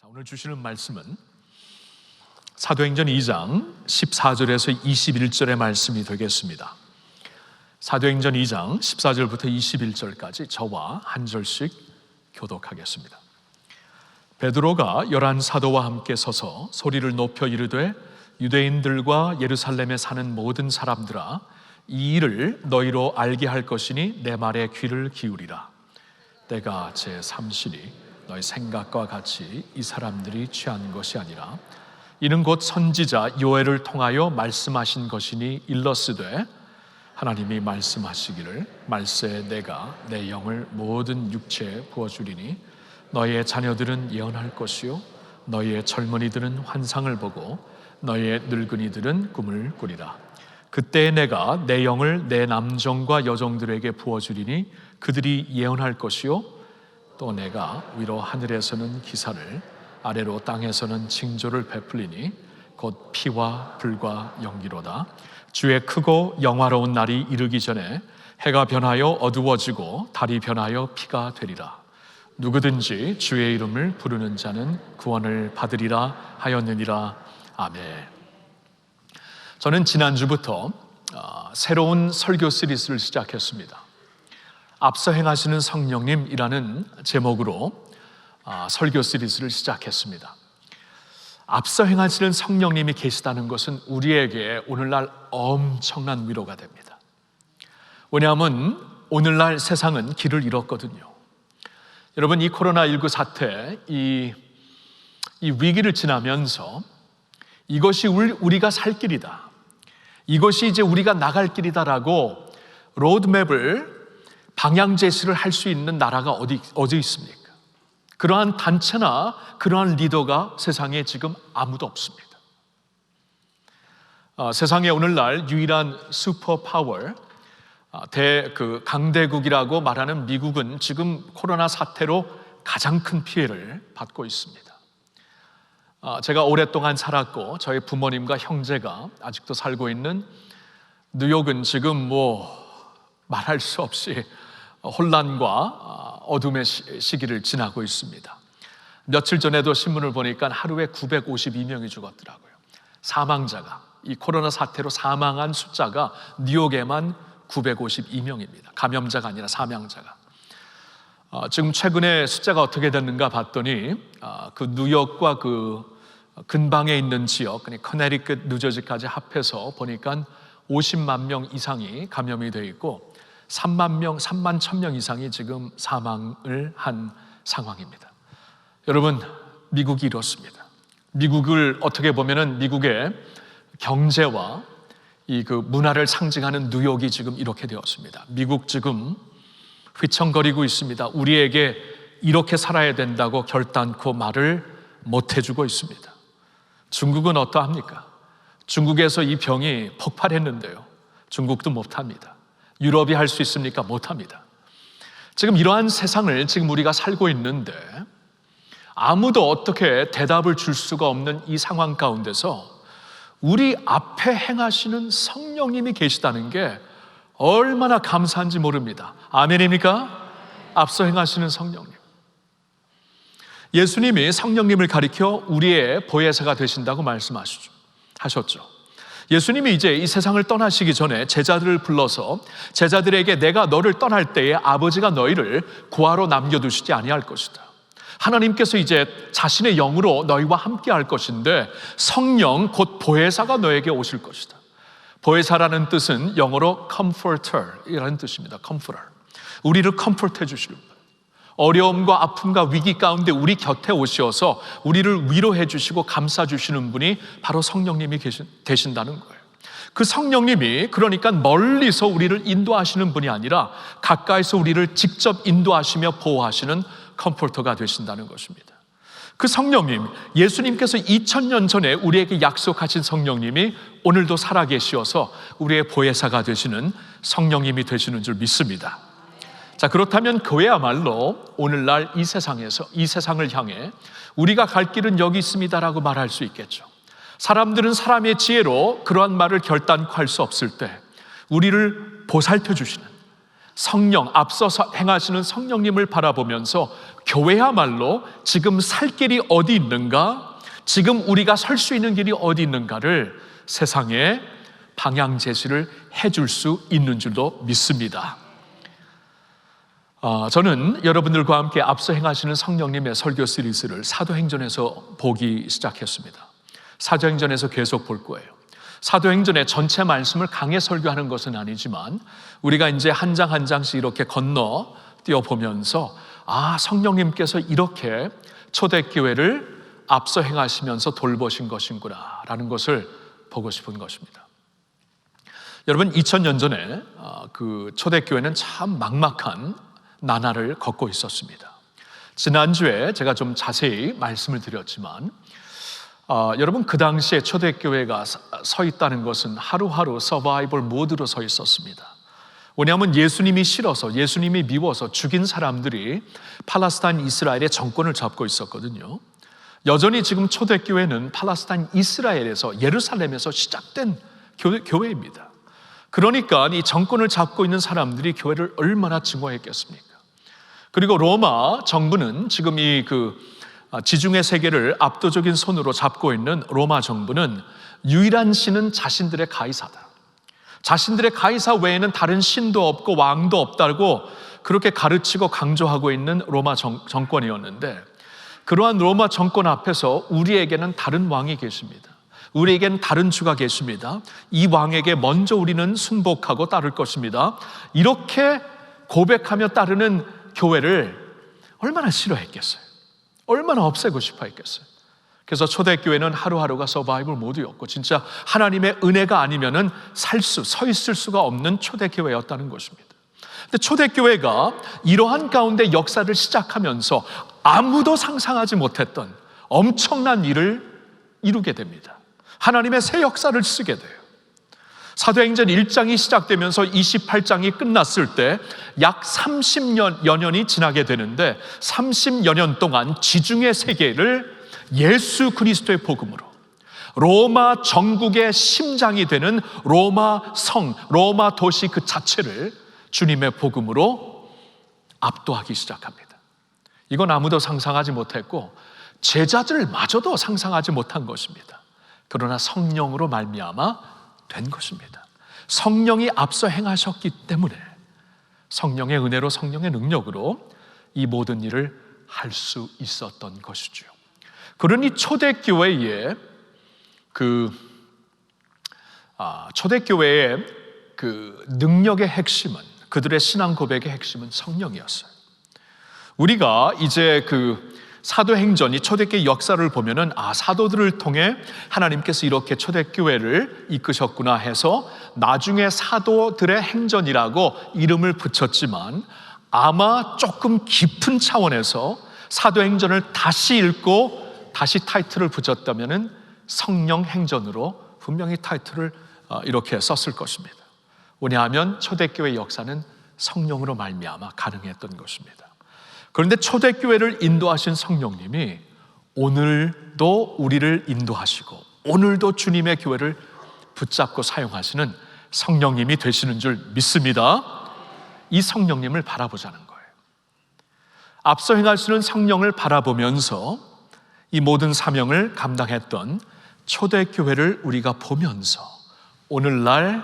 오늘 주시는 말씀은 사도행전 2장 14절에서 21절의 말씀이 되겠습니다. 사도행전 2장 14절부터 21절까지 저와 한 절씩 교독하겠습니다. 베드로가 11사도와 함께 서서 소리를 높여 이르되 유대인들과 예루살렘에 사는 모든 사람들아, 이 일을 너희로 알게 할 것이니 내 말에 귀를 기울이라. 때가 제3시니 너희 생각과 같이 이 사람들이 취한 것이 아니라 이는 곧 선지자 요엘을 통하여 말씀하신 것이니 일러스되 하나님이 말씀하시기를 말세 내가 내 영을 모든 육체에 부어주리니 너희의 자녀들은 예언할 것이요 너희의 젊은이들은 환상을 보고 너희의 늙은이들은 꿈을 꾸리라. 그때 내가 내 영을 내 남종과 여종들에게 부어주리니 그들이 예언할 것이요 또 내가 위로 하늘에서는 기사를 아래로 땅에서는 징조를 베풀리니 곧 피와 불과 연기로다. 주의 크고 영화로운 날이 이르기 전에 해가 변하여 어두워지고 달이 변하여 피가 되리라. 누구든지 주의 이름을 부르는 자는 구원을 받으리라 하였느니라. 아멘. 저는 지난주부터 새로운 설교 시리즈를 시작했습니다. 앞서 행하시는 성령님이라는 제목으로 설교 시리즈를 시작했습니다. 앞서 행하시는 성령님이 계시다는 것은 우리에게 오늘날 엄청난 위로가 됩니다. 왜냐하면 오늘날 세상은 길을 잃었거든요. 여러분, 이 코로나19 사태, 이 위기를 지나면서 이것이 우리가 살 길이다, 이것이 이제 우리가 나갈 길이다라고 로드맵을 방향 제시를 할 수 있는 나라가 어디 있습니까? 그러한 단체나 그러한 리더가 세상에 지금 아무도 없습니다. 세상에 오늘날 유일한 슈퍼파워, 강대국이라고 말하는 미국은 지금 코로나 사태로 가장 큰 피해를 받고 있습니다. 제가 오랫동안 살았고 저희 부모님과 형제가 아직도 살고 있는 뉴욕은 지금 말할 수 없이 혼란과 어둠의 시기를 지나고 있습니다. 며칠 전에도 신문을 보니까 하루에 952명이 죽었더라고요. 사망자가, 이 코로나 사태로 사망한 숫자가 뉴욕에만 952명입니다. 감염자가 아니라 사망자가. 지금 최근에 숫자가 어떻게 됐는가 봤더니 그 뉴욕과 그 근방에 있는 지역, 커네리컷, 뉴저지까지 합해서 보니까 50만 명 이상이 감염이 되어 있고 3만 1,000명 이상이 지금 사망을 한 상황입니다. 여러분, 미국이 이렇습니다. 미국을 어떻게 보면은 미국의 경제와 그 문화를 상징하는 뉴욕이 지금 이렇게 되었습니다. 미국 지금 휘청거리고 있습니다. 우리에게 이렇게 살아야 된다고 결단코 말을 못 해주고 있습니다. 중국은 어떠합니까? 중국에서 이 병이 폭발했는데요, 중국도 못합니다. 유럽이 할 수 있습니까? 못합니다. 지금 이러한 세상을 지금 우리가 살고 있는데 아무도 어떻게 대답을 줄 수가 없는 이 상황 가운데서 우리 앞에 행하시는 성령님이 계시다는 게 얼마나 감사한지 모릅니다. 아멘입니까? 앞서 행하시는 성령님. 예수님이 성령님을 가리켜 우리의 보혜사가 되신다고 말씀하셨죠. 예수님이 이제 이 세상을 떠나시기 전에 제자들을 불러서 제자들에게 내가 너를 떠날 때에 아버지가 너희를 고아로 남겨두시지 아니할 것이다. 하나님께서 이제 자신의 영으로 너희와 함께 할 것인데 성령 곧 보혜사가 너에게 오실 것이다. 보혜사라는 뜻은 영어로 comforter이라는 뜻입니다. comforter. 우리를 comfort해 주시는 분. 어려움과 아픔과 위기 가운데 우리 곁에 오셔서 우리를 위로해 주시고 감싸 주시는 분이 바로 성령님이 되신다는 거예요. 그 성령님이 그러니까 멀리서 우리를 인도하시는 분이 아니라 가까이서 우리를 직접 인도하시며 보호하시는 컴포터가 되신다는 것입니다. 그 성령님, 예수님께서 2000년 전에 우리에게 약속하신 성령님이 오늘도 살아계시어서 우리의 보혜사가 되시는 성령님이 되시는 줄 믿습니다. 자, 그렇다면 교회야말로 오늘날 이 세상에서 이 세상을 향해 우리가 갈 길은 여기 있습니다라고 말할 수 있겠죠. 사람들은 사람의 지혜로 그러한 말을 결단코 할 수 없을 때 우리를 보살펴 주시는 성령, 앞서서 행하시는 성령님을 바라보면서 교회야말로 지금 살 길이 어디 있는가, 지금 우리가 설 수 있는 길이 어디 있는가를 세상에 방향 제시를 해줄 수 있는 줄도 믿습니다. 저는 여러분들과 함께 앞서 행하시는 성령님의 설교 시리즈를 사도행전에서 보기 시작했습니다. 사도행전에서 계속 볼 거예요. 사도행전의 전체 말씀을 강해 설교하는 것은 아니지만 우리가 이제 한 장 한 장씩 이렇게 건너 띄어보면서 성령님께서 이렇게 초대교회를 앞서 행하시면서 돌보신 것인구나 라는 것을 보고 싶은 것입니다. 여러분, 2000년 전에 그 초대교회는 참 막막한 나날을 걷고 있었습니다. 지난주에 제가 좀 자세히 말씀을 드렸지만 여러분, 그 당시에 초대교회가 서 있다는 것은 하루하루 서바이벌 모드로 서 있었습니다. 왜냐하면 예수님이 싫어서, 예수님이 미워서 죽인 사람들이 팔레스타인 이스라엘의 정권을 잡고 있었거든요. 여전히 지금 초대교회는 팔레스타인 이스라엘에서, 예루살렘에서 시작된 교회입니다. 그러니까 이 정권을 잡고 있는 사람들이 교회를 얼마나 증오했겠습니까? 그리고 로마 정부는 지금 이 지중해 세계를 압도적인 손으로 잡고 있는 로마 정부는 유일한 신은 자신들의 가이사다, 자신들의 가이사 외에는 다른 신도 없고 왕도 없다고 그렇게 가르치고 강조하고 있는 로마 정권이었는데, 그러한 로마 정권 앞에서 우리에게는 다른 왕이 계십니다. 우리에게는 다른 주가 계십니다. 이 왕에게 먼저 우리는 순복하고 따를 것입니다. 이렇게 고백하며 따르는 교회를 얼마나 싫어했겠어요? 얼마나 없애고 싶어 했겠어요? 그래서 초대교회는 하루하루가 서바이벌 모드였고, 진짜 하나님의 은혜가 아니면은 서 있을 수가 없는 초대교회였다는 것입니다. 근데 초대교회가 이러한 가운데 역사를 시작하면서 아무도 상상하지 못했던 엄청난 일을 이루게 됩니다. 하나님의 새 역사를 쓰게 돼요. 사도행전 1장이 시작되면서 28장이 끝났을 때 약 30여 년이 지나게 되는데, 30여 년 동안 지중해 세계를 예수 그리스도의 복음으로, 로마 정국의 심장이 되는 로마 성, 로마 도시 그 자체를 주님의 복음으로 압도하기 시작합니다. 이건 아무도 상상하지 못했고 제자들마저도 상상하지 못한 것입니다. 그러나 성령으로 말미암아 된 것입니다. 성령이 앞서 행하셨기 때문에 성령의 은혜로, 성령의 능력으로 이 모든 일을 할 수 있었던 것이죠. 그러니 초대교회의 초대교회의 그 능력의 핵심은, 그들의 신앙 고백의 핵심은 성령이었어요. 우리가 이제 사도행전이 초대교회 역사를 보면은 사도들을 통해 하나님께서 이렇게 초대교회를 이끄셨구나 해서 나중에 사도들의 행전이라고 이름을 붙였지만, 아마 조금 깊은 차원에서 사도행전을 다시 읽고 다시 타이틀을 붙였다면은 성령 행전으로 분명히 타이틀을 이렇게 썼을 것입니다. 왜냐하면 초대교회 역사는 성령으로 말미암아 가능했던 것입니다. 그런데 초대교회를 인도하신 성령님이 오늘도 우리를 인도하시고 오늘도 주님의 교회를 붙잡고 사용하시는 성령님이 되시는 줄 믿습니다. 이 성령님을 바라보자는 거예요. 앞서 행하시는 성령을 바라보면서 이 모든 사명을 감당했던 초대교회를 우리가 보면서 오늘날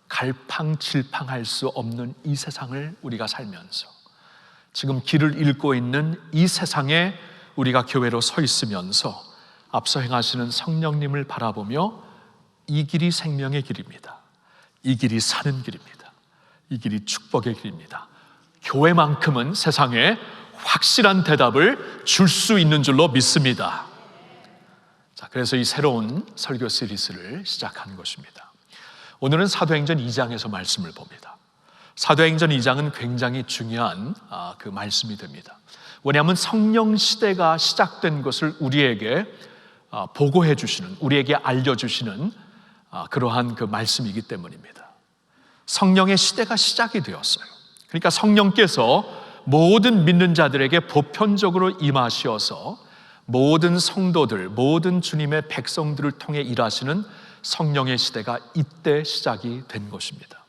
갈팡질팡할 수 없는 이 세상을 우리가 살면서 지금 길을 잃고 있는 이 세상에 우리가 교회로 서 있으면서 앞서 행하시는 성령님을 바라보며 이 길이 생명의 길입니다. 이 길이 사는 길입니다. 이 길이 축복의 길입니다. 교회만큼은 세상에 확실한 대답을 줄 수 있는 줄로 믿습니다. 자, 그래서 이 새로운 설교 시리즈를 시작한 것입니다. 오늘은 사도행전 2장에서 말씀을 봅니다. 사도행전 2장은 굉장히 중요한 그 말씀이 됩니다. 왜냐하면 성령 시대가 시작된 것을 우리에게 보고해 주시는, 우리에게 알려주시는 그러한 그 말씀이기 때문입니다. 성령의 시대가 시작이 되었어요. 그러니까 성령께서 모든 믿는 자들에게 보편적으로 임하시어서 모든 성도들, 모든 주님의 백성들을 통해 일하시는 성령의 시대가 이때 시작이 된 것입니다.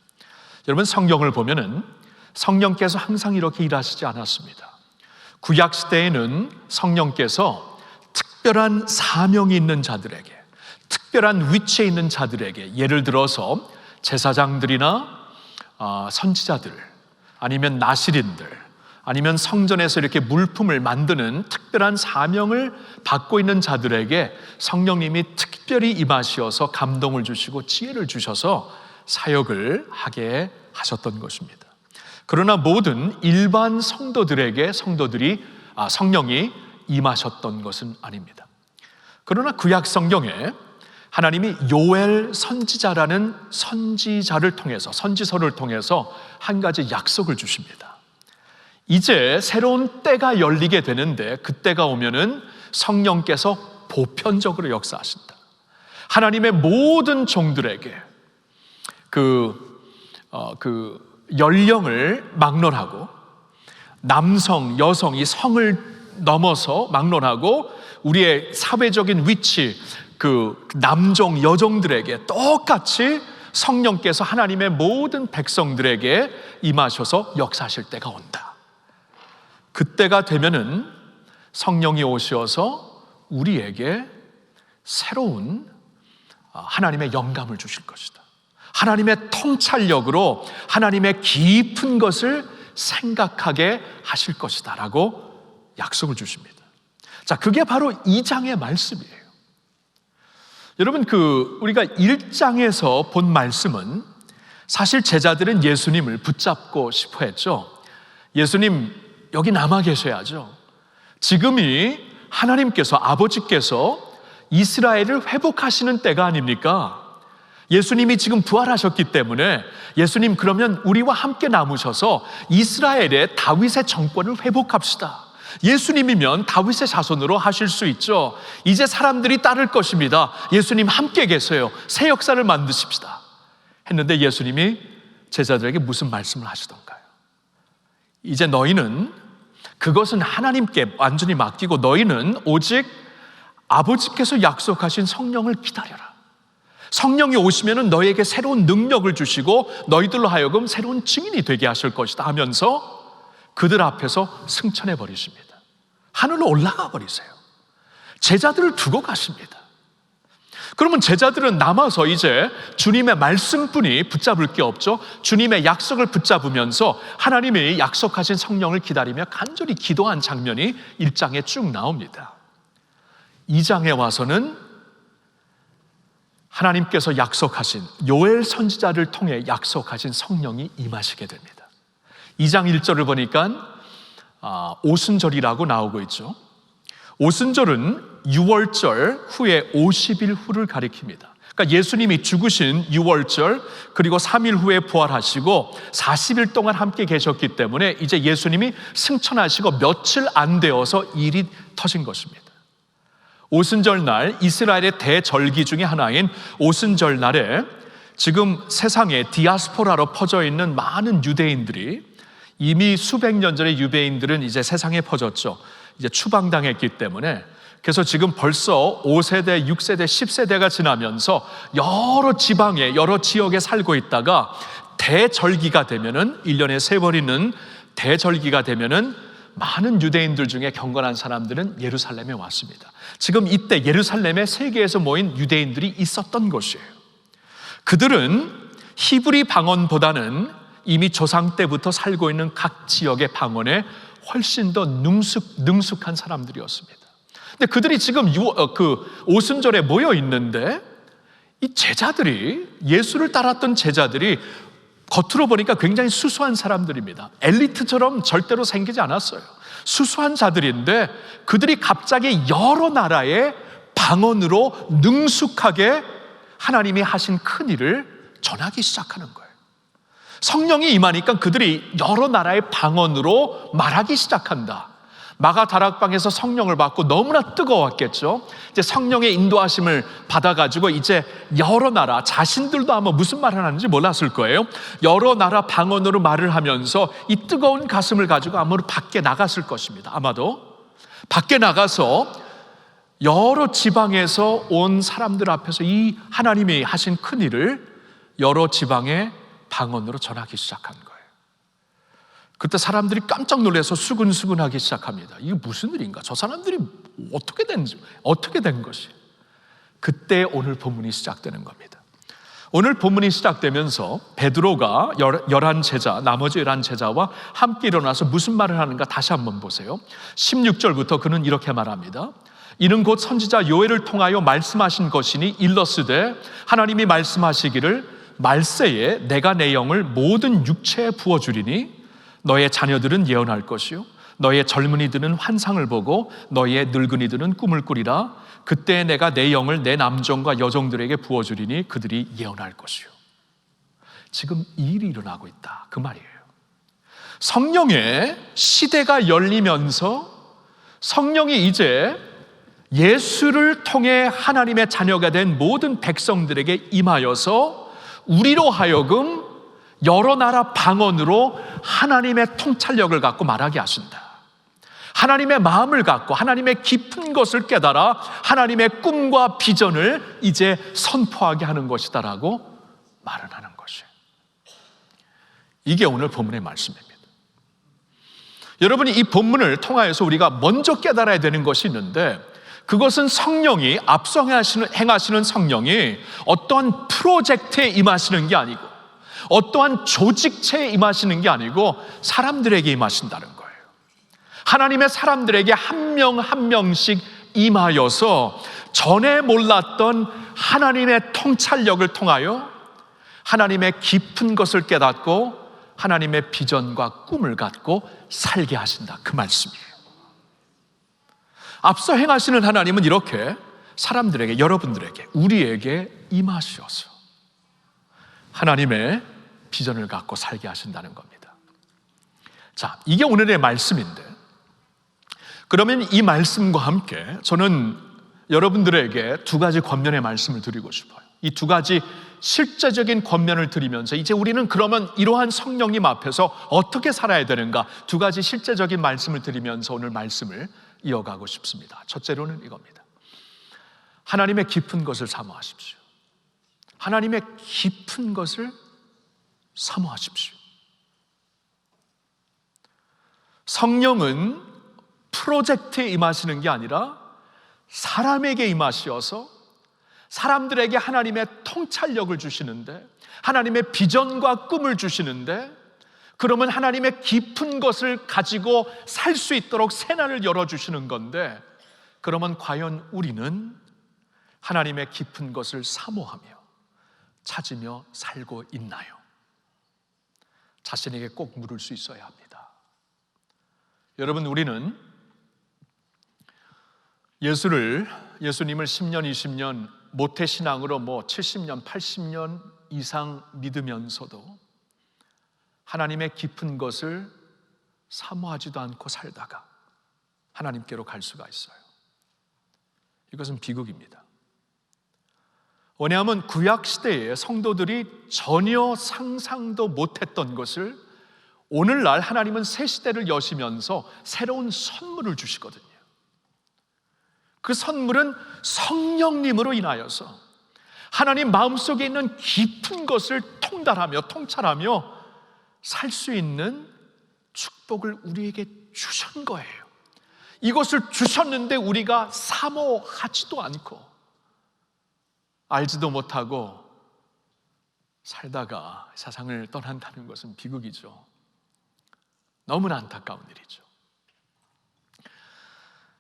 여러분, 성경을 보면은 성령께서 항상 이렇게 일하시지 않았습니다. 구약 시대에는 성령께서 특별한 사명이 있는 자들에게, 특별한 위치에 있는 자들에게, 예를 들어서 제사장들이나 선지자들, 아니면 나실인들, 아니면 성전에서 이렇게 물품을 만드는 특별한 사명을 받고 있는 자들에게 성령님이 특별히 임하시어서 감동을 주시고 지혜를 주셔서 사역을 하게 하셨던 것입니다. 그러나 모든 일반 성도들에게 성령이 임하셨던 것은 아닙니다. 그러나 구약 성경에 하나님이 요엘 선지자라는 선지자를 통해서, 선지서를 통해서 한 가지 약속을 주십니다. 이제 새로운 때가 열리게 되는데 그 때가 오면은 성령께서 보편적으로 역사하신다. 하나님의 모든 종들에게 연령을 막론하고, 남성, 여성, 이 성을 넘어서 막론하고, 우리의 사회적인 위치, 남종, 여종들에게 똑같이 성령께서 하나님의 모든 백성들에게 임하셔서 역사하실 때가 온다. 그때가 되면은 성령이 오셔서 우리에게 새로운 하나님의 영감을 주실 것이다. 하나님의 통찰력으로 하나님의 깊은 것을 생각하게 하실 것이다 라고 약속을 주십니다. 자, 그게 바로 2장의 말씀이에요. 여러분, 우리가 1장에서 본 말씀은 사실 제자들은 예수님을 붙잡고 싶어 했죠. 예수님 여기 남아 계셔야죠. 지금이 하나님께서, 아버지께서 이스라엘을 회복하시는 때가 아닙니까? 예수님이 지금 부활하셨기 때문에 예수님, 그러면 우리와 함께 남으셔서 이스라엘의 다윗의 정권을 회복합시다. 예수님이면 다윗의 자손으로 하실 수 있죠. 이제 사람들이 따를 것입니다. 예수님 함께 계세요. 새 역사를 만드십시다. 했는데 예수님이 제자들에게 무슨 말씀을 하시던가요? 이제 너희는 그것은 하나님께 완전히 맡기고 너희는 오직 아버지께서 약속하신 성령을 기다려라. 성령이 오시면 너희에게 새로운 능력을 주시고 너희들로 하여금 새로운 증인이 되게 하실 것이다 하면서 그들 앞에서 승천해 버리십니다. 하늘로 올라가 버리세요. 제자들을 두고 가십니다. 그러면 제자들은 남아서 이제 주님의 말씀뿐이 붙잡을 게 없죠. 주님의 약속을 붙잡으면서 하나님이 약속하신 성령을 기다리며 간절히 기도한 장면이 1장에 쭉 나옵니다. 2장에 와서는 하나님께서 약속하신, 요엘 선지자를 통해 약속하신 성령이 임하시게 됩니다. 2장 1절을 보니까 오순절이라고 나오고 있죠. 오순절은 6월절 후에 50일 후를 가리킵니다. 그러니까 예수님이 죽으신 6월절, 그리고 3일 후에 부활하시고 40일 동안 함께 계셨기 때문에 이제 예수님이 승천하시고 며칠 안 되어서 일이 터진 것입니다. 오순절 날, 이스라엘의 대절기 중에 하나인 오순절 날에 지금 세상에 디아스포라로 퍼져 있는 많은 유대인들이, 이미 수백 년 전에 유대인들은 이제 세상에 퍼졌죠. 이제 추방당했기 때문에. 그래서 지금 벌써 5세대, 6세대, 10세대가 지나면서 여러 지방에, 여러 지역에 살고 있다가 대절기가 되면은, 1년에 3번 있는 대절기가 되면은 많은 유대인들 중에 경건한 사람들은 예루살렘에 왔습니다. 지금 이때 예루살렘에 세계에서 모인 유대인들이 있었던 곳이에요. 그들은 히브리 방언보다는 이미 조상 때부터 살고 있는 각 지역의 방언에 훨씬 더 능숙한 사람들이었습니다. 근데 그들이 지금 오순절에 모여 있는데 이 제자들이, 예수를 따랐던 제자들이 겉으로 보니까 굉장히 수수한 사람들입니다. 엘리트처럼 절대로 생기지 않았어요. 수수한 자들인데 그들이 갑자기 여러 나라의 방언으로 능숙하게 하나님이 하신 큰 일을 전하기 시작하는 거예요. 성령이 임하니까 그들이 여러 나라의 방언으로 말하기 시작한다. 마가 다락방에서 성령을 받고 너무나 뜨거웠겠죠. 이제 성령의 인도하심을 받아가지고 이제 여러 나라, 자신들도 아마 무슨 말을 하는지 몰랐을 거예요. 여러 나라 방언으로 말을 하면서 이 뜨거운 가슴을 가지고 아무래도 밖에 나갔을 것입니다. 아마도 밖에 나가서 여러 지방에서 온 사람들 앞에서 이 하나님이 하신 큰 일을 여러 지방의 방언으로 전하기 시작한 거예요. 그때 사람들이 깜짝 놀라서 수근수근하기 시작합니다. 이게 무슨 일인가? 저 사람들이 어떻게 된 것이? 그때 오늘 본문이 시작되는 겁니다. 오늘 본문이 시작되면서 베드로가 11제자, 나머지 11제자와 함께 일어나서 무슨 말을 하는가 다시 한번 보세요. 16절부터 그는 이렇게 말합니다. 이는 곧 선지자 요엘을 통하여 말씀하신 것이니 일러스되 하나님이 말씀하시기를 말세에 내가 내 영을 모든 육체에 부어주리니 너의 자녀들은 예언할 것이요 너의 젊은이들은 환상을 보고 너의 늙은이들은 꿈을 꾸리라. 그때 내가 내 영을 내 남종과 여종들에게 부어주리니 그들이 예언할 것이요. 지금 이 일이 일어나고 있다 그 말이에요. 성령의 시대가 열리면서 성령이 이제 예수를 통해 하나님의 자녀가 된 모든 백성들에게 임하여서 우리로 하여금 여러 나라 방언으로 하나님의 통찰력을 갖고 말하게 하신다. 하나님의 마음을 갖고 하나님의 깊은 것을 깨달아 하나님의 꿈과 비전을 이제 선포하게 하는 것이다라고 말을 하는 것이에요. 이게 오늘 본문의 말씀입니다. 여러분이 이 본문을 통하여서 우리가 먼저 깨달아야 되는 것이 있는데, 그것은 성령이 앞서 행하시는 성령이 어떠한 프로젝트에 임하시는 게 아니고 어떠한 조직체에 임하시는 게 아니고 사람들에게 임하신다는 거예요. 하나님의 사람들에게 한 명 한 명씩 임하여서 전에 몰랐던 하나님의 통찰력을 통하여 하나님의 깊은 것을 깨닫고 하나님의 비전과 꿈을 갖고 살게 하신다 그 말씀이에요. 앞서 행하시는 하나님은 이렇게 사람들에게, 여러분들에게, 우리에게 임하셔서 하나님의 비전을 갖고 살게 하신다는 겁니다. 자, 이게 오늘의 말씀인데, 그러면 이 말씀과 함께 저는 여러분들에게 두 가지 권면의 말씀을 드리고 싶어요. 이 두 가지 실제적인 권면을 드리면서 이제 우리는 그러면 이러한 성령님 앞에서 어떻게 살아야 되는가, 두 가지 실제적인 말씀을 드리면서 오늘 말씀을 이어가고 싶습니다. 첫째로는 이겁니다. 하나님의 깊은 것을 사모하십시오. 하나님의 깊은 것을 사모하십시오. 성령은 프로젝트에 임하시는 게 아니라 사람에게 임하시어서 사람들에게 하나님의 통찰력을 주시는데, 하나님의 비전과 꿈을 주시는데, 그러면 하나님의 깊은 것을 가지고 살 수 있도록 새날을 열어주시는 건데, 그러면 과연 우리는 하나님의 깊은 것을 사모하며 찾으며 살고 있나요? 자신에게 꼭 물을 수 있어야 합니다. 여러분, 우리는 예수님을 10년, 20년 모태신앙으로 70년, 80년 이상 믿으면서도 하나님의 깊은 것을 사모하지도 않고 살다가 하나님께로 갈 수가 있어요. 이것은 비극입니다. 왜냐하면 구약시대에 성도들이 전혀 상상도 못했던 것을 오늘날 하나님은 새 시대를 여시면서 새로운 선물을 주시거든요. 그 선물은 성령님으로 인하여서 하나님 마음속에 있는 깊은 것을 통달하며 통찰하며 살 수 있는 축복을 우리에게 주신 거예요. 이것을 주셨는데 우리가 사모하지도 않고 알지도 못하고 살다가 세상을 떠난다는 것은 비극이죠. 너무나 안타까운 일이죠.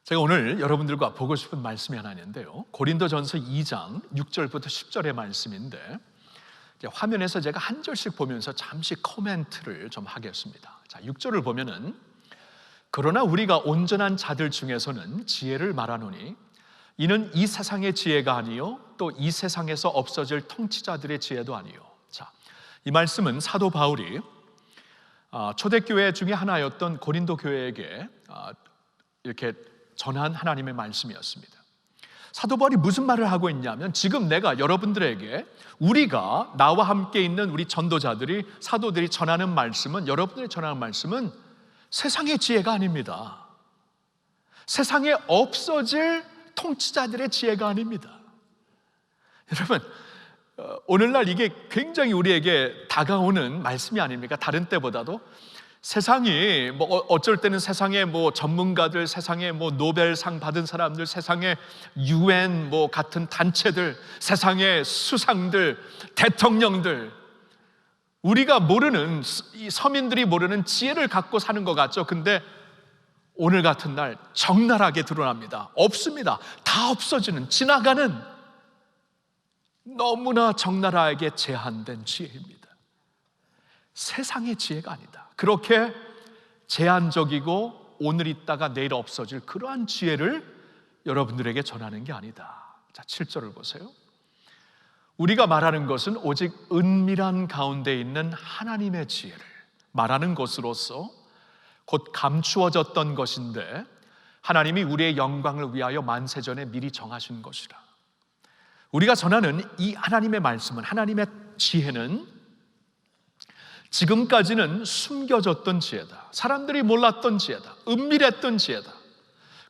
제가 오늘 여러분들과 보고 싶은 말씀이 하나 있는데요, 고린도전서 2장 6절부터 10절의 말씀인데, 화면에서 제가 한 절씩 보면서 잠시 코멘트를 좀 하겠습니다. 자, 6절을 보면은, 그러나 우리가 온전한 자들 중에서는 지혜를 말하노니 이는 이 세상의 지혜가 아니요 또 이 세상에서 없어질 통치자들의 지혜도 아니요. 자, 이 말씀은 사도 바울이 초대교회 중에 하나였던 고린도 교회에게 이렇게 전한 하나님의 말씀이었습니다. 사도 바울이 무슨 말을 하고 있냐면, 지금 내가 여러분들에게, 우리가 나와 함께 있는 우리 전도자들이, 사도들이 전하는 말씀은, 여러분들이 전하는 말씀은 세상의 지혜가 아닙니다. 세상에 없어질 통치자들의 지혜가 아닙니다. 여러분, 오늘날 이게 굉장히 우리에게 다가오는 말씀이 아닙니까? 다른 때보다도 세상이 어쩔 때는 세상에 전문가들, 세상에 노벨상 받은 사람들, 세상에 UN 같은 단체들, 세상의 수상들, 대통령들, 우리가 모르는, 이 서민들이 모르는 지혜를 갖고 사는 것 같죠. 근데 오늘 같은 날 적나라하게 드러납니다. 없습니다. 다 없어지는, 지나가는 너무나 적나라하게 제한된 지혜입니다. 세상의 지혜가 아니다. 그렇게 제한적이고 오늘 있다가 내일 없어질 그러한 지혜를 여러분들에게 전하는 게 아니다. 자, 7절을 보세요. 우리가 말하는 것은 오직 은밀한 가운데 있는 하나님의 지혜를 말하는 것으로서 곧 감추어졌던 것인데 하나님이 우리의 영광을 위하여 만세전에 미리 정하신 것이라. 우리가 전하는 이 하나님의 말씀은, 하나님의 지혜는 지금까지는 숨겨졌던 지혜다. 사람들이 몰랐던 지혜다. 은밀했던 지혜다.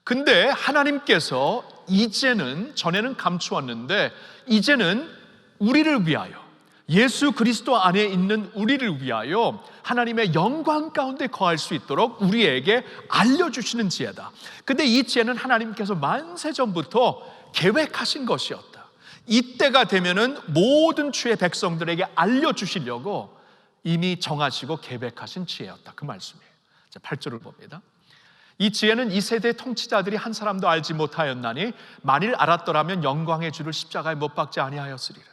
근데 하나님께서 이제는, 전에는 감추었는데 이제는 우리를 위하여, 예수 그리스도 안에 있는 우리를 위하여 하나님의 영광 가운데 거할 수 있도록 우리에게 알려주시는 지혜다. 근데 이 지혜는 하나님께서 만세전부터 계획하신 것이었다. 이때가 되면은 모든 주의 백성들에게 알려주시려고 이미 정하시고 계획하신 지혜였다. 그 말씀이에요. 자, 8절을 봅니다. 이 지혜는 이 세대의 통치자들이 한 사람도 알지 못하였나니 만일 알았더라면 영광의 주를 십자가에 못 박지 아니하였으리라.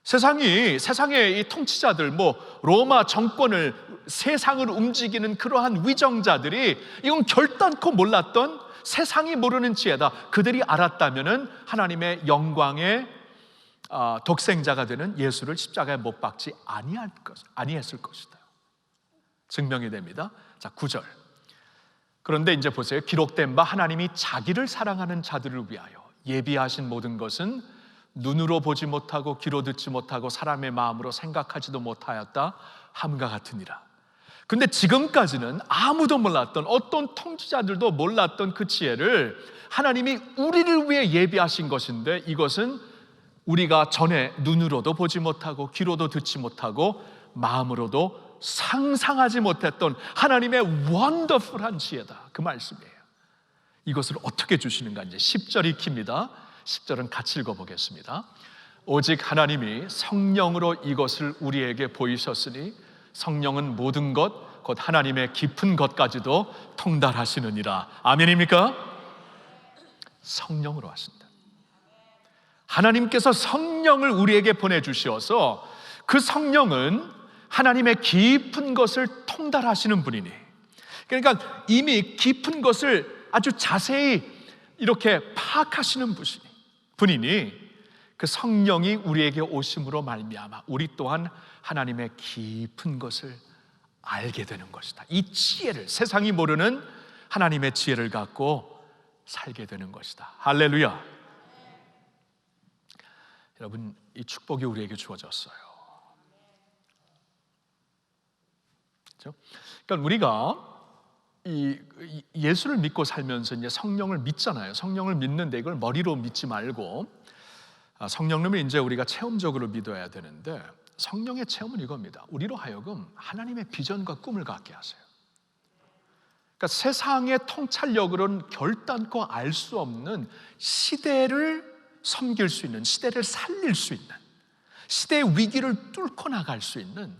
세상의 이 통치자들, 로마 정권을, 세상을 움직이는 그러한 위정자들이 이건 결단코 몰랐던, 세상이 모르는 지혜다. 그들이 알았다면은 하나님의 영광의 독생자가 되는 예수를 십자가에 못 박지 아니했을 것이다. 증명이 됩니다. 자, 9절. 그런데 이제 보세요. 기록된 바 하나님이 자기를 사랑하는 자들을 위하여 예비하신 모든 것은 눈으로 보지 못하고 귀로 듣지 못하고 사람의 마음으로 생각하지도 못하였다 함과 같으니라. 근데 지금까지는 아무도 몰랐던, 어떤 통치자들도 몰랐던 그 지혜를 하나님이 우리를 위해 예비하신 것인데, 이것은 우리가 전에 눈으로도 보지 못하고 귀로도 듣지 못하고 마음으로도 상상하지 못했던 하나님의 원더풀한 지혜다. 그 말씀이에요. 이것을 어떻게 주시는가, 이제 10절 익힙니다. 10절은 같이 읽어보겠습니다. 오직 하나님이 성령으로 이것을 우리에게 보이셨으니 성령은 모든 것, 곧 하나님의 깊은 것까지도 통달하시느니라. 아멘입니까? 성령으로 하신다. 하나님께서 성령을 우리에게 보내주셔서 그 성령은 하나님의 깊은 것을 통달하시는 분이니, 그러니까 이미 깊은 것을 아주 자세히 이렇게 파악하시는 분이니 그 성령이 우리에게 오심으로 말미암아 우리 또한 하나님의 깊은 것을 알게 되는 것이다. 이 지혜를, 세상이 모르는 하나님의 지혜를 갖고 살게 되는 것이다. 할렐루야. 여러분, 이 축복이 우리에게 주어졌어요. 그렇죠? 그러니까 우리가 이 예수를 믿고 살면서 이제 성령을 믿잖아요. 성령을 믿는데 이걸 머리로 믿지 말고 성령님을 이제 우리가 체험적으로 믿어야 되는데, 성령의 체험은 이겁니다. 우리로 하여금 하나님의 비전과 꿈을 갖게 하세요. 그러니까 세상의 통찰력으로는 결단코 알 수 없는 시대를 섬길 수 있는, 시대를 살릴 수 있는, 시대의 위기를 뚫고 나갈 수 있는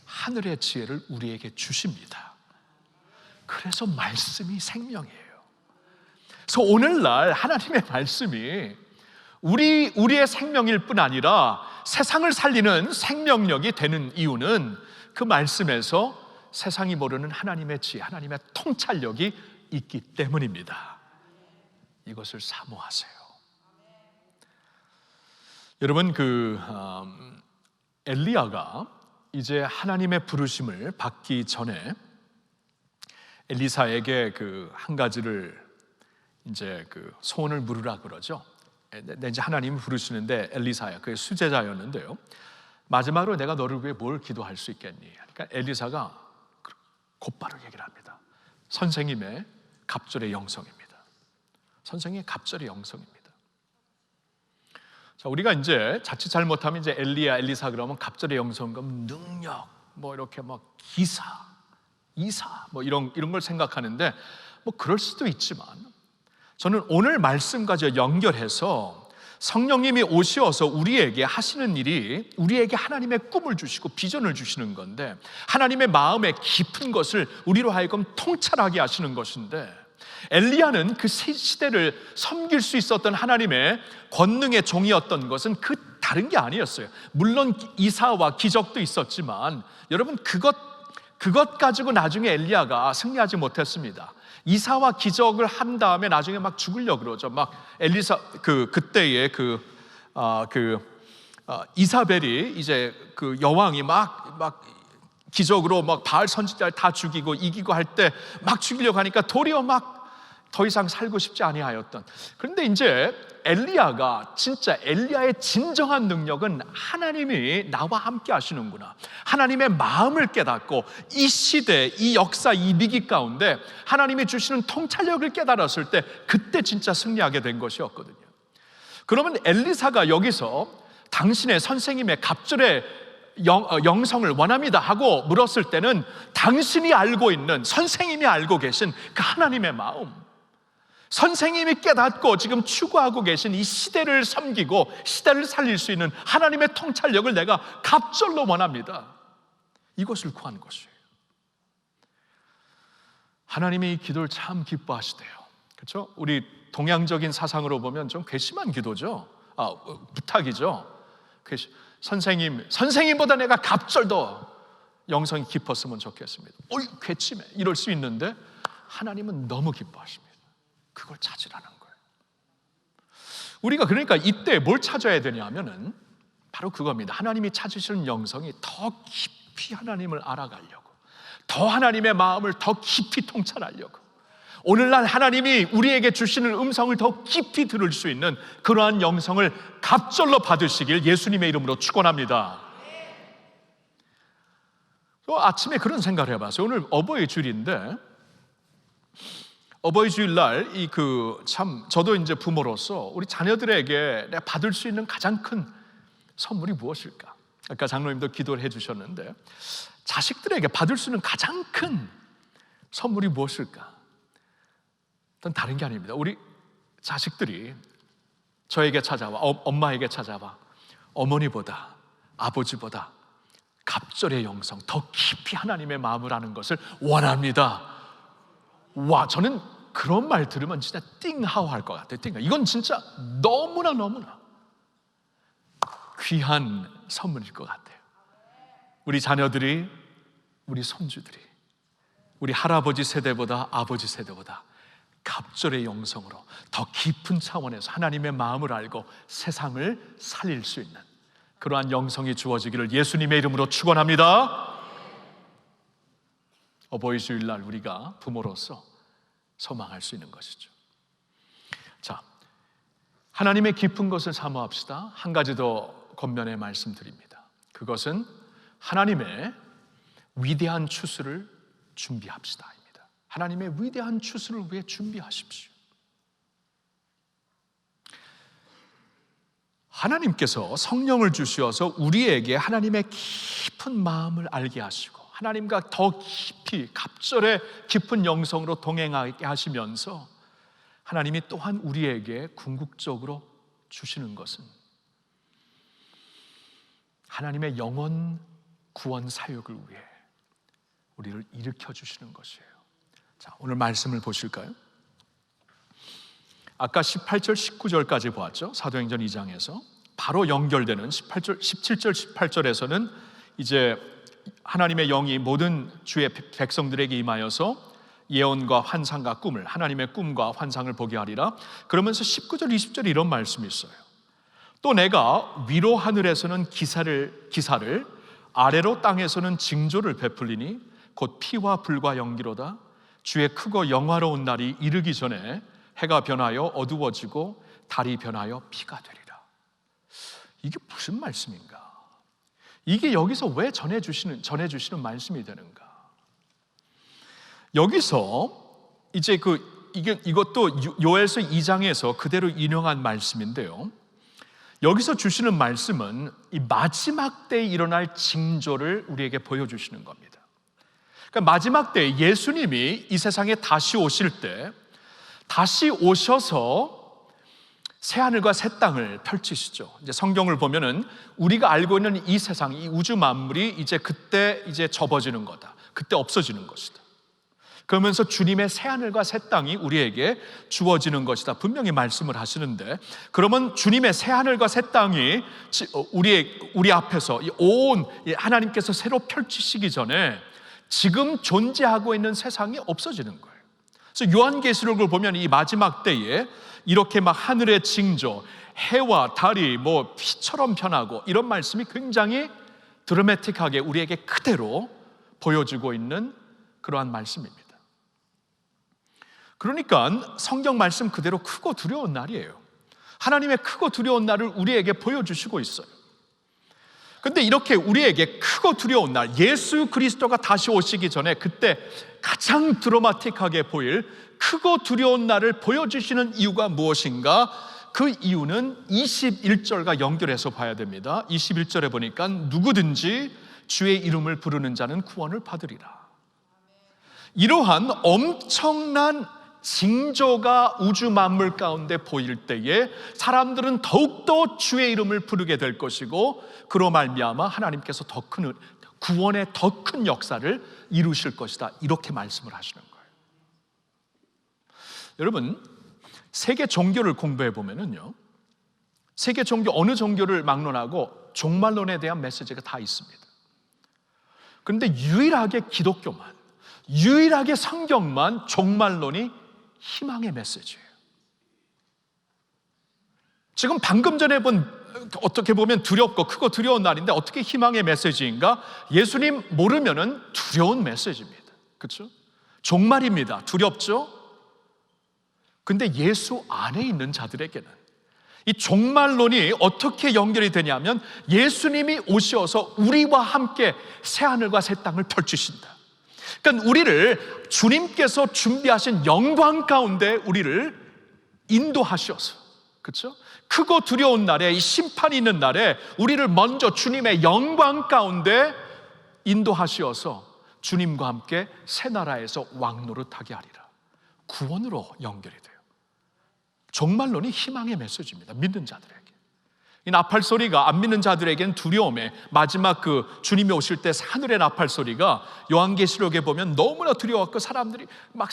하늘의 지혜를 우리에게 주십니다. 그래서 말씀이 생명이에요. 그래서 오늘날 하나님의 말씀이 우리의 생명일 뿐 아니라 세상을 살리는 생명력이 되는 이유는 그 말씀에서 세상이 모르는 하나님의 지혜, 하나님의 통찰력이 있기 때문입니다. 이것을 사모하세요. 여러분, 엘리야가 이제 하나님의 부르심을 받기 전에 엘리사에게 한 가지를 이제 소원을 물으라 그러죠. 이제 하나님이 부르시는데 엘리사야, 그의 수제자였는데요. 마지막으로 내가 너를 위해 뭘 기도할 수 있겠니? 그러니까 엘리사가 곧바로 얘기를 합니다. 선생님의 갑절의 영성입니다. 선생님의 갑절의 영성입니다. 자, 우리가 이제 자칫 잘못하면 이제 엘리야, 엘리사 그러면 갑절의 영성, 그럼 능력, 이렇게 기사, 이사 뭐 이런 걸 생각하는데 뭐 그럴 수도 있지만 저는 오늘 말씀과 연결해서 성령님이 오셔서 우리에게 하시는 일이 우리에게 하나님의 꿈을 주시고 비전을 주시는 건데 하나님의 마음의 깊은 것을 우리로 하여금 통찰하게 하시는 것인데 엘리야는 그 시대를 섬길 수 있었던 하나님의 권능의 종이었던 것은 그 다른 게 아니었어요. 물론 이사와 기적도 있었지만 여러분 그것 가지고 나중에 엘리야가 승리하지 못했습니다. 이사와 기적을 한 다음에 나중에 막 죽으려고 그러죠. 막 엘리사 그때의 이사벨이 이제 그 여왕이 막 기적으로 막 바알 선지자를 다 죽이고 이기고 할 때 막 죽이려고 하니까 도리어 막 더 이상 살고 싶지 아니하였던. 그런데 이제 엘리야가 진짜 엘리야의 진정한 능력은 하나님이 나와 함께 하시는구나, 하나님의 마음을 깨닫고 이 시대, 이 역사, 이 위기 가운데 하나님이 주시는 통찰력을 깨달았을 때 그때 진짜 승리하게 된 것이었거든요. 그러면 엘리사가 여기서 당신의 선생님의 갑절의 영성을 원합니다 하고 물었을 때는 당신이 알고 있는, 선생님이 알고 계신 그 하나님의 마음, 선생님이 깨닫고 지금 추구하고 계신 이 시대를 섬기고 시대를 살릴 수 있는 하나님의 통찰력을 내가 갑절로 원합니다, 이것을 구한 것이에요. 하나님이 이 기도를 참 기뻐하시대요. 그렇죠? 우리 동양적인 사상으로 보면 좀 괘씸한 기도죠. 부탁이죠. 선생님보다 내가 갑절 더 영성이 깊었으면 좋겠습니다. 괘씸해, 이럴 수 있는데 하나님은 너무 기뻐하십니다. 그걸 찾으라는 거예요. 우리가 그러니까 이때 뭘 찾아야 되냐 하면은 바로 그겁니다. 하나님이 찾으시는 영성이 더 깊이 하나님을 알아가려고, 더 하나님의 마음을 더 깊이 통찰하려고, 오늘날 하나님이 우리에게 주시는 음성을 더 깊이 들을 수 있는 그러한 영성을 갑절로 받으시길 예수님의 이름으로 축원합니다. 아침에 그런 생각을 해봤어요. 오늘 어버이 주일인데 어버이 주일날 참 저도 이제 부모로서 우리 자녀들에게 내가 받을 수 있는 가장 큰 선물이 무엇일까? 아까 장로님도 기도를 해주셨는데 자식들에게 받을 수 있는 가장 큰 선물이 무엇일까? 일단 다른 게 아닙니다. 우리 자식들이 저에게 찾아와, 엄마에게 찾아와 어머니보다 아버지보다 갑절의 영성, 더 깊이 하나님의 마음을 아는 것을 원합니다. 와, 저는 그런 말 들으면 진짜 띵하오 할 것 같아요. 이건 진짜 너무나 귀한 선물일 것 같아요. 우리 자녀들이, 우리 손주들이 우리 할아버지 세대보다 아버지 세대보다 갑절의 영성으로 더 깊은 차원에서 하나님의 마음을 알고 세상을 살릴 수 있는 그러한 영성이 주어지기를 예수님의 이름으로 축원합니다. 어버이 주일날 우리가 부모로서 소망할 수 있는 것이죠. 자, 하나님의 깊은 것을 사모합시다. 한 가지 더 권면의 말씀드립니다. 그것은 하나님의 위대한 추수를 준비합시다. 하나님의 위대한 추수를 위해 준비하십시오. 하나님께서 성령을 주셔서 우리에게 하나님의 깊은 마음을 알게 하시고 하나님과 더 깊이 갑절의 깊은 영성으로 동행하게 하시면서 하나님이 또한 우리에게 궁극적으로 주시는 것은 하나님의 영원 구원 사역을 위해 우리를 일으켜 주시는 것이에요. 자, 오늘 말씀을 보실까요? 아까 18절, 19절까지 보았죠? 사도행전 2장에서 바로 연결되는 17절, 18절에서는 이제 하나님의 영이 모든 주의 백성들에게 임하여서 예언과 환상과 꿈을, 하나님의 꿈과 환상을 보게 하리라. 그러면서 19절, 20절에 이런 말씀이 있어요. 또 내가 위로 하늘에서는 기사를 아래로 땅에서는 징조를 베풀리니 곧 피와 불과 연기로다. 주의 크고 영화로운 날이 이르기 전에 해가 변하여 어두워지고 달이 변하여 피가 되리라. 이게 무슨 말씀인가? 이게 여기서 왜 전해주시는 말씀이 되는가? 여기서 이제 이것도 요엘서 2장에서 그대로 인용한 말씀인데요. 여기서 주시는 말씀은 이 마지막 때에 일어날 징조를 우리에게 보여주시는 겁니다. 그러니까 마지막 때 예수님이 이 세상에 다시 오실 때 다시 오셔서 새하늘과 새 땅을 펼치시죠. 이제 성경을 보면은 우리가 알고 있는 이 세상, 이 우주 만물이 이제 그때 이제 접어지는 거다. 그때 없어지는 것이다. 그러면서 주님의 새하늘과 새 땅이 우리에게 주어지는 것이다. 분명히 말씀을 하시는데, 그러면 주님의 새하늘과 새 땅이 우리 앞에서 온 하나님께서 새로 펼치시기 전에 지금 존재하고 있는 세상이 없어지는 거예요. 그래서 요한계시록을 보면 이 마지막 때에 이렇게 막 하늘의 징조, 해와 달이 뭐 피처럼 변하고, 이런 말씀이 굉장히 드라마틱하게 우리에게 그대로 보여주고 있는 그러한 말씀입니다. 그러니까 성경 말씀 그대로 크고 두려운 날이에요. 하나님의 크고 두려운 날을 우리에게 보여주시고 있어요. 근데 이렇게 우리에게 크고 두려운 날, 예수 그리스도가 다시 오시기 전에 그때 가장 드라마틱하게 보일 크고 두려운 날을 보여주시는 이유가 무엇인가? 그 이유는 21절과 연결해서 봐야 됩니다. 21절에 보니까 누구든지 주의 이름을 부르는 자는 구원을 받으리라. 이러한 엄청난 징조가 우주 만물 가운데 보일 때에 사람들은 더욱더 주의 이름을 부르게 될 것이고, 그로 말미암아 하나님께서 더 큰 구원의 더 큰 역사를 이루실 것이다. 이렇게 말씀을 하시는 거예요. 여러분, 세계 종교를 공부해 보면은요, 세계 종교 어느 종교를 막론하고 종말론에 대한 메시지가 다 있습니다. 그런데 유일하게 기독교만, 유일하게 성경만 종말론이 희망의 메시지예요. 지금 방금 전에 본, 어떻게 보면 두렵고 크고 두려운 날인데 어떻게 희망의 메시지인가? 예수님 모르면은 두려운 메시지입니다. 그렇죠? 종말입니다. 두렵죠? 근데 예수 안에 있는 자들에게는 이 종말론이 어떻게 연결이 되냐면, 예수님이 오셔서 우리와 함께 새하늘과 새 땅을 펼치신다. 그러니까 우리를 주님께서 준비하신 영광 가운데 우리를 인도하셔서, 그렇죠? 크고 두려운 날에, 이 심판이 있는 날에 우리를 먼저 주님의 영광 가운데 인도하셔서 주님과 함께 새 나라에서 왕노릇하게 하리라. 구원으로 연결이 돼요. 종말론이 희망의 메시지입니다. 믿는 자들에게. 이 나팔 소리가 안 믿는 자들에게는 두려움의, 마지막 그 주님이 오실 때 하늘의 나팔 소리가 요한계시록에 보면 너무나 두려웠고 사람들이 막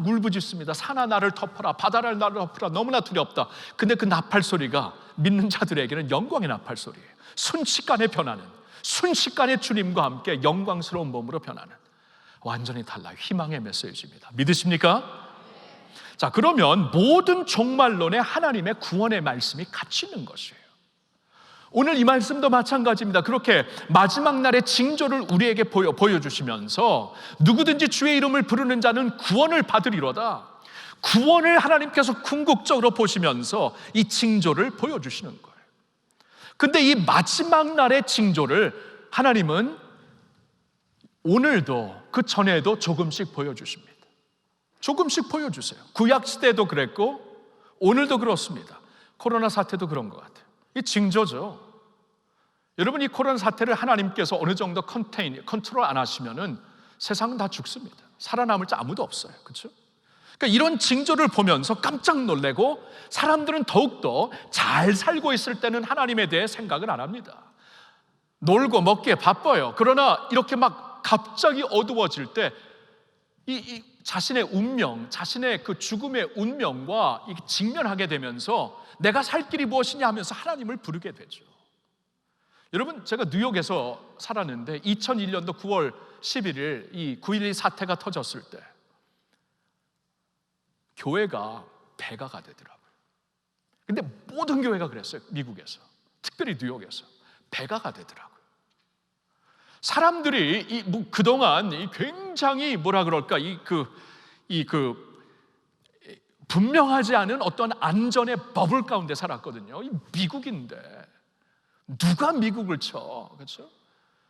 울부짖습니다. 산아 나를 덮어라, 바다를 나를 덮어라, 너무나 두렵다. 근데 그 나팔 소리가 믿는 자들에게는 영광의 나팔 소리예요. 순식간에 변하는, 순식간에 주님과 함께 영광스러운 몸으로 변하는, 완전히 달라요. 희망의 메시지입니다. 믿으십니까? 자, 그러면 모든 종말론에 하나님의 구원의 말씀이 같이 있는 것이에요. 오늘 이 말씀도 마찬가지입니다. 그렇게 마지막 날의 징조를 우리에게 보여주시면서 누구든지 주의 이름을 부르는 자는 구원을 받으리로다. 구원을 하나님께서 궁극적으로 보시면서 이 징조를 보여주시는 거예요. 근데 이 마지막 날의 징조를 하나님은 오늘도 그 전에도 조금씩 보여주십니다. 조금씩 보여주세요. 구약시대도 그랬고 오늘도 그렇습니다. 코로나 사태도 그런 것 같아요. 이 징조죠. 여러분, 이 코로나 사태를 하나님께서 어느 정도 컨트롤 안 하시면은 세상은 다 죽습니다. 살아남을 자 아무도 없어요. 그렇죠? 그러니까 이런 징조를 보면서 깜짝 놀래고, 사람들은 더욱더 잘 살고 있을 때는 하나님에 대해 생각을 안 합니다. 놀고 먹기에 바빠요. 그러나 이렇게 막 갑자기 어두워질 때 이 자신의 운명, 자신의 그 죽음의 운명과 직면하게 되면서 내가 살 길이 무엇이냐 하면서 하나님을 부르게 되죠. 여러분, 제가 뉴욕에서 살았는데 2001년도 9월 11일 이 9.12 사태가 터졌을 때 교회가 배가가 되더라고요. 근데 모든 교회가 그랬어요. 미국에서, 특별히 뉴욕에서 배가가 되더라고요. 사람들이 그동안 굉장히 분명하지 않은 어떤 안전의 버블 가운데 살았거든요. 미국인데 누가 미국을 쳐? 그렇죠?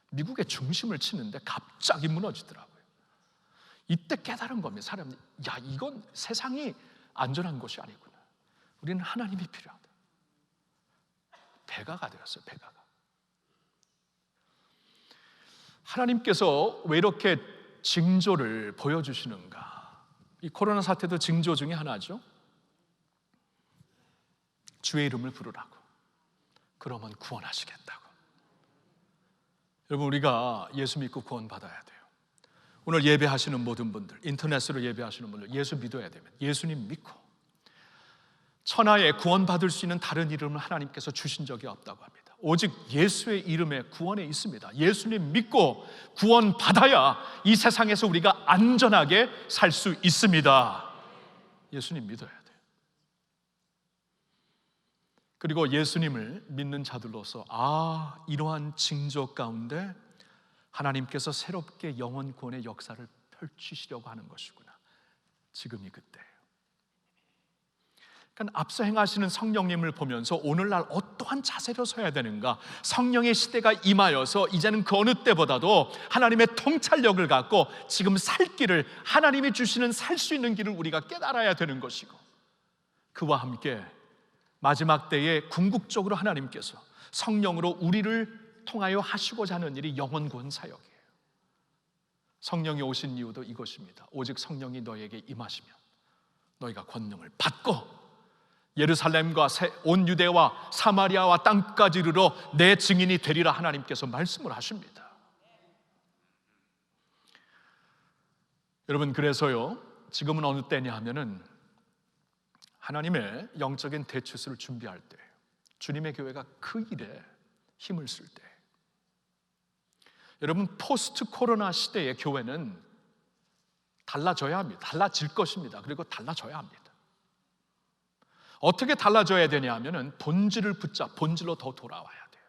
미국의 중심을 치는데 갑자기 무너지더라고요. 이때 깨달은 겁니다. 사람이, 야, 이건 세상이 안전한 곳이 아니구나. 우리는 하나님이 필요하다. 배가가 되었어요. 배가가. 하나님께서 왜 이렇게 징조를 보여주시는가? 이 코로나 사태도 징조 중에 하나죠. 주의 이름을 부르라고. 그러면 구원하시겠다고. 여러분, 우리가 예수 믿고 구원받아야 돼요. 오늘 예배하시는 모든 분들, 인터넷으로 예배하시는 분들, 예수 믿어야 되면 예수님 믿고, 천하에 구원받을 수 있는 다른 이름을 하나님께서 주신 적이 없다고 합니다. 오직 예수의 이름에 구원이 있습니다. 예수님 믿고 구원받아야 이 세상에서 우리가 안전하게 살 수 있습니다. 예수님 믿어야 돼요. 그리고 예수님을 믿는 자들로서 이러한 징조 가운데 하나님께서 새롭게 영혼 구원의 역사를 펼치시려고 하는 것이구나. 지금이 그때예요. 그러니까 앞서 행하시는 성령님을 보면서 오늘날 어떠한 자세로 서야 되는가, 성령의 시대가 임하여서 이제는 그 어느 때보다도 하나님의 통찰력을 갖고 지금 살 길을, 하나님이 주시는 살 수 있는 길을 우리가 깨달아야 되는 것이고, 그와 함께 마지막 때에 궁극적으로 하나님께서 성령으로 우리를 통하여 하시고자 하는 일이 영혼 구원 사역이에요. 성령이 오신 이유도 이것입니다. 오직 성령이 너에게 임하시면 너희가 권능을 받고 예루살렘과 온 유대와 사마리아와 땅까지 이르러 내 증인이 되리라 하나님께서 말씀을 하십니다. 여러분, 그래서요, 지금은 어느 때냐 하면은 하나님의 영적인 대추수를 준비할 때, 주님의 교회가 그 일에 힘을 쓸 때, 여러분, 포스트 코로나 시대의 교회는 달라져야 합니다. 달라질 것입니다. 그리고 달라져야 합니다. 어떻게 달라져야 되냐 하면은 본질로 더 돌아와야 돼요.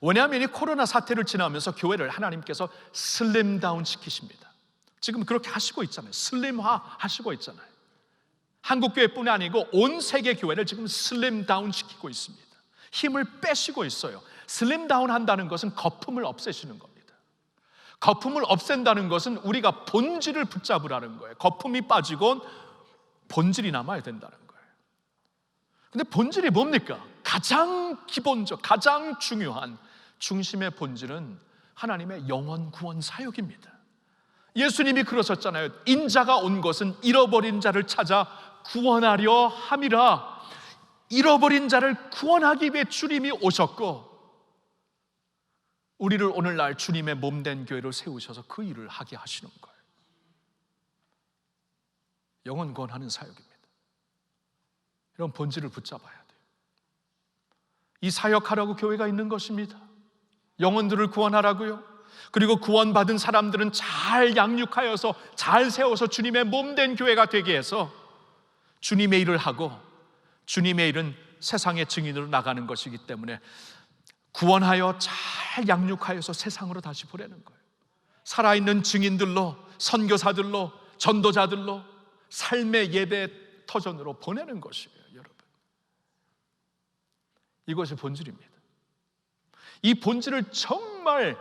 왜냐하면 이 코로나 사태를 지나면서 교회를 하나님께서 슬림다운 시키십니다. 지금 그렇게 하시고 있잖아요. 슬림화 하시고 있잖아요. 한국교회뿐이 아니고 온 세계 교회를 지금 슬림다운 시키고 있습니다. 힘을 빼시고 있어요. 슬림다운 한다는 것은 거품을 없애시는 겁니다. 거품을 없앤다는 것은 우리가 본질을 붙잡으라는 거예요. 거품이 빠지고 본질이 남아야 된다는 거예요. 근데 본질이 뭡니까? 가장 기본적, 가장 중요한 중심의 본질은 하나님의 영혼 구원 사역입니다. 예수님이 그러셨잖아요. 인자가 온 것은 잃어버린 자를 찾아 구원하려 함이라. 잃어버린 자를 구원하기 위해 주님이 오셨고, 우리를 오늘날 주님의 몸된 교회를 세우셔서 그 일을 하게 하시는 거예요. 영혼 구원하는 사역입니다. 이런 본질을 붙잡아야 돼요. 이 사역하라고 교회가 있는 것입니다. 영혼들을 구원하라고요. 그리고 구원받은 사람들은 잘 양육하여서 잘 세워서 주님의 몸된 교회가 되게 해서 주님의 일을 하고, 주님의 일은 세상의 증인으로 나가는 것이기 때문에 구원하여 잘 양육하여서 세상으로 다시 보내는 거예요. 살아있는 증인들로, 선교사들로, 전도자들로 삶의 예배 터전으로 보내는 것이에요. 여러분, 이것이 본질입니다. 이 본질을 정말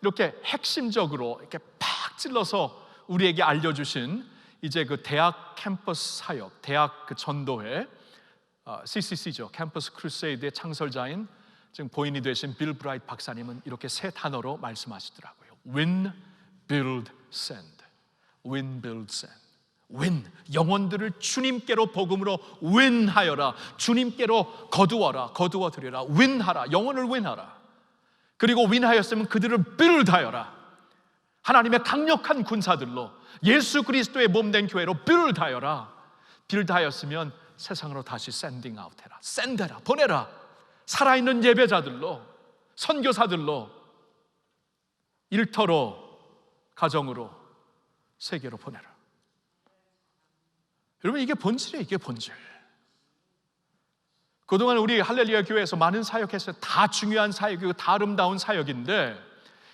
이렇게 핵심적으로 이렇게 팍 찔러서 우리에게 알려주신 이제 그 대학 캠퍼스 사역, 대학 그 전도회, CCC죠. 캠퍼스 크루세이드의 창설자인 지금 보인이 되신 빌 브라이트 박사님은 이렇게 세 단어로 말씀하시더라고요. Win, build, send. Win, build, send. win, 영혼들을 주님께로 복음으로 win하여라. 주님께로 거두어드려라. win하라. 영혼을 win하라. 그리고 win하였으면 그들을 build하여라. 하나님의 강력한 군사들로 예수 그리스도의 몸된 교회로 build하여라. build하였으면 세상으로 다시 sending out 해라. send해라. 보내라. 살아있는 예배자들로, 선교사들로, 일터로, 가정으로, 세계로 보내라. 여러분, 이게 본질이에요. 이게 본질. 그동안 우리 할렐루야 교회에서 많은 사역했어요. 다 중요한 사역이고 다 아름다운 사역인데,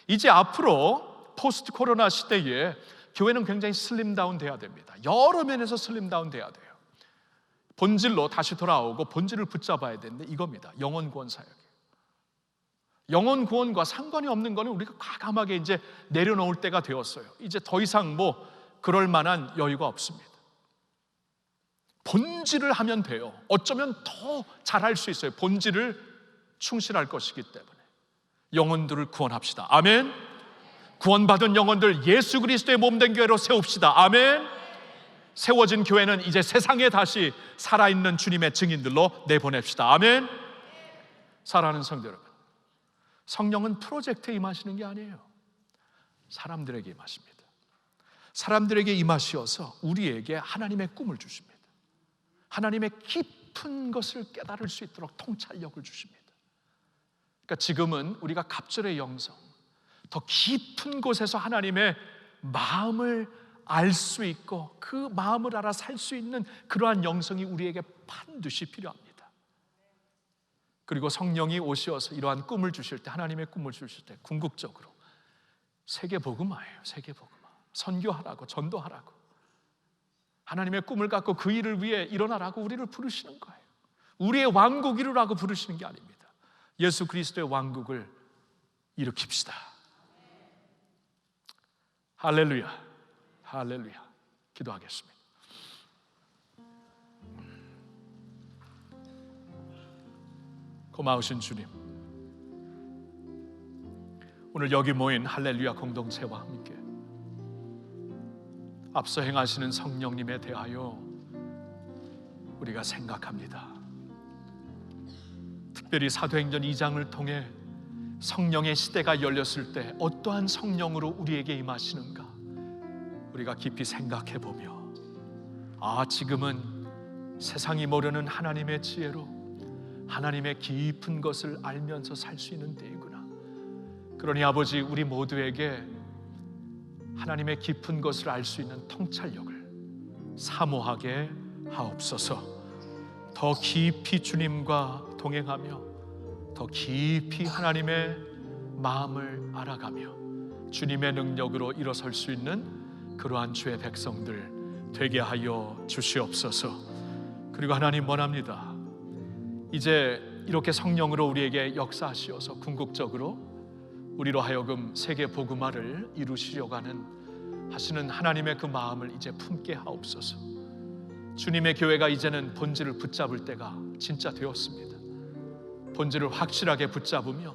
이제 앞으로 포스트 코로나 시대에 교회는 굉장히 슬림다운 돼야 됩니다. 여러 면에서 슬림다운 돼야 돼요. 본질로 다시 돌아오고 본질을 붙잡아야 되는데 이겁니다. 영혼 구원 사역이에요. 영혼 구원과 상관이 없는 거는 우리가 과감하게 이제 내려놓을 때가 되었어요. 이제 더 이상 뭐 그럴 만한 여유가 없습니다. 본질을 하면 돼요. 어쩌면 더 잘할 수 있어요. 본질을 충실할 것이기 때문에 영혼들을 구원합시다. 아멘. 구원받은 영혼들 예수 그리스도의 몸된 교회로 세웁시다. 아멘. 세워진 교회는 이제 세상에 다시 살아있는 주님의 증인들로 내보냅시다. 아멘. 사랑하는 성도 여러분, 성령은 프로젝트에 임하시는 게 아니에요. 사람들에게 임하십니다. 사람들에게 임하시어서 우리에게 하나님의 꿈을 주십니다. 하나님의 깊은 것을 깨달을 수 있도록 통찰력을 주십니다. 그러니까 지금은 우리가 갑절의 영성, 더 깊은 곳에서 하나님의 마음을 알 수 있고 그 마음을 알아 살 수 있는 그러한 영성이 우리에게 반드시 필요합니다. 그리고 성령이 오시어서 이러한 꿈을 주실 때, 하나님의 꿈을 주실 때 궁극적으로 세계복음화예요. 세계복음화. 선교하라고, 전도하라고, 하나님의 꿈을 갖고 그 일을 위해 일어나라고 우리를 부르시는 거예요. 우리의 왕국 이루라고 부르시는 게 아닙니다. 예수 그리스도의 왕국을 일으킵시다. 할렐루야. 할렐루야. 기도하겠습니다. 고마우신 주님, 오늘 여기 모인 할렐루야 공동체와 함께 앞서 행하시는 성령님에 대하여 우리가 생각합니다. 특별히 사도행전 2장을 통해 성령의 시대가 열렸을 때 어떠한 성령으로 우리에게 임하시는가 우리가 깊이 생각해 보며, 지금은 세상이 모르는 하나님의 지혜로 하나님의 깊은 것을 알면서 살 수 있는 때이구나. 그러니 아버지, 우리 모두에게 하나님의 깊은 것을 알 수 있는 통찰력을 사모하게 하옵소서. 더 깊이 주님과 동행하며 더 깊이 하나님의 마음을 알아가며 주님의 능력으로 일어설 수 있는 그러한 주의 백성들 되게 하여 주시옵소서. 그리고 하나님 원합니다. 이제 이렇게 성령으로 우리에게 역사하시어서 궁극적으로 우리로 하여금 세계 복음화를 이루시려고 하시는 하나님의 그 마음을 이제 품게 하옵소서. 주님의 교회가 이제는 본질을 붙잡을 때가 진짜 되었습니다. 본질을 확실하게 붙잡으며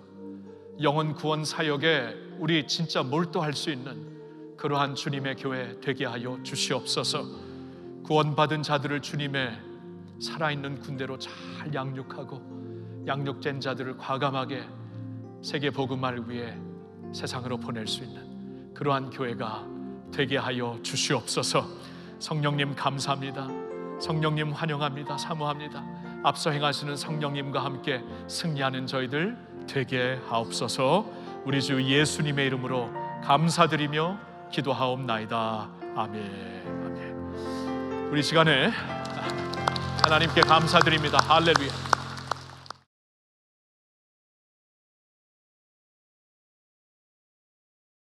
영혼 구원 사역에 우리 진짜 몰두할 수 있는 그러한 주님의 교회 되게 하여 주시옵소서. 구원받은 자들을 주님의 살아있는 군대로 잘 양육하고 양육된 자들을 과감하게 세계 복음화를 위해 세상으로 보낼 수 있는 그러한 교회가 되게 하여 주시옵소서. 성령님 감사합니다. 성령님 환영합니다. 사모합니다. 앞서 행하시는 성령님과 함께 승리하는 저희들 되게 하옵소서. 우리 주 예수님의 이름으로 감사드리며 기도하옵나이다. 아멘. 아멘. 우리 시간에 하나님께 감사드립니다. 할렐루야.